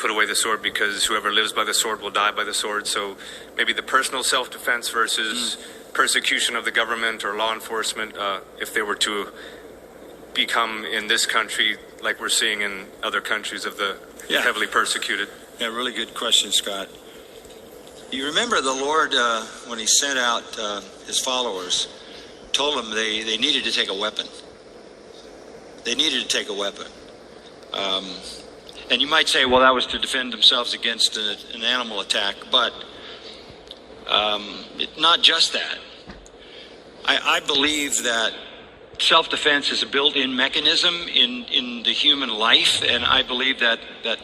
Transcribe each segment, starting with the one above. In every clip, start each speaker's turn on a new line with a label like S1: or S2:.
S1: put away the sword because whoever lives by the sword will die by the sword. So maybe the personal self-defense versus persecution of the government or law enforcement, if they were to become in this country like we're seeing in other countries of the heavily persecuted.
S2: Yeah, really good question, Scott. You remember the Lord, when he sent out his followers, told them they needed to take a weapon. They needed to take a weapon. And you might say, well, that was to defend themselves against an animal attack, but not just that. I believe that self-defense is a built-in mechanism in the human life, and I believe that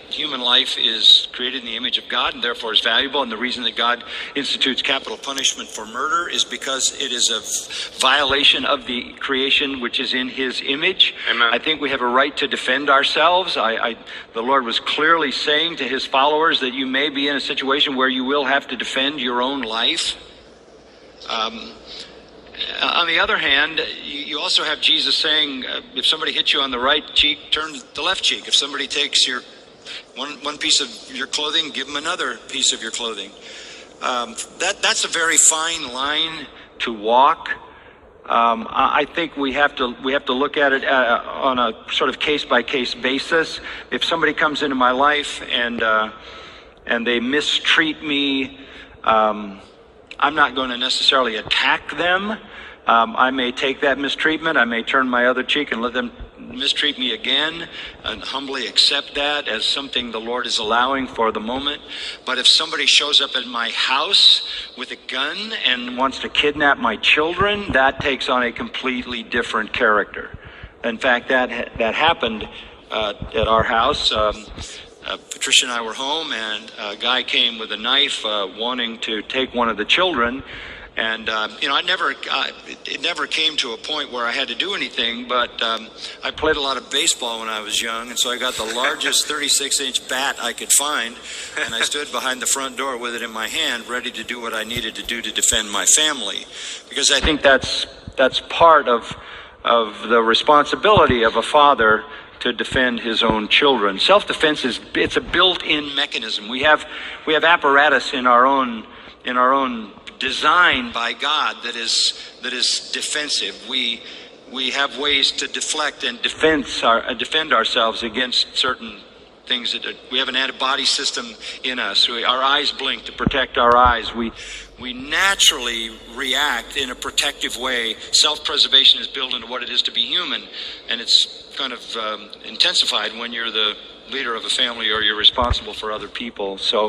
S2: human life is created in the image of God and therefore is valuable, and the reason that God institutes capital punishment for murder is because it is a violation of the creation which is in his image.
S1: Amen.
S2: I think we have a right to defend ourselves. The Lord was clearly saying to his followers that you may be in a situation where you will have to defend your own life. On the other hand, you also have Jesus saying, if somebody hits you on the right cheek, turn the left cheek. If somebody takes your one piece of your clothing, give them another piece of your clothing. That's a very fine line to walk. I think we have to look at it on a sort of case-by-case basis. If somebody comes into my life and they mistreat me, I'm not going to necessarily attack them. I may take that mistreatment. I may turn my other cheek and let them mistreat me again and humbly accept that as something the Lord is allowing for the moment. But if somebody shows up at my house with a gun and wants to kidnap my children, that takes on a completely different character. In fact, that happened at our house. Patricia and I were home, and a guy came with a knife wanting to take one of the children. And, it never came to a point where I had to do anything, but I played a lot of baseball when I was young, and so I got the largest 36-inch bat I could find, and I stood behind the front door with it in my hand, ready to do what I needed to do to defend my family. Because I think that's part of the responsibility of a father to defend his own children. Self-defense it's a built-in mechanism. We have apparatus in our own design by God that is defensive. We have ways to deflect and defend ourselves against certain things. We have an antibody system in us. Our eyes blink to protect our eyes. We naturally react in a protective way. Self-preservation is built into what it is to be human, and it's kind of intensified when you're the leader of a family or you're responsible for other people. So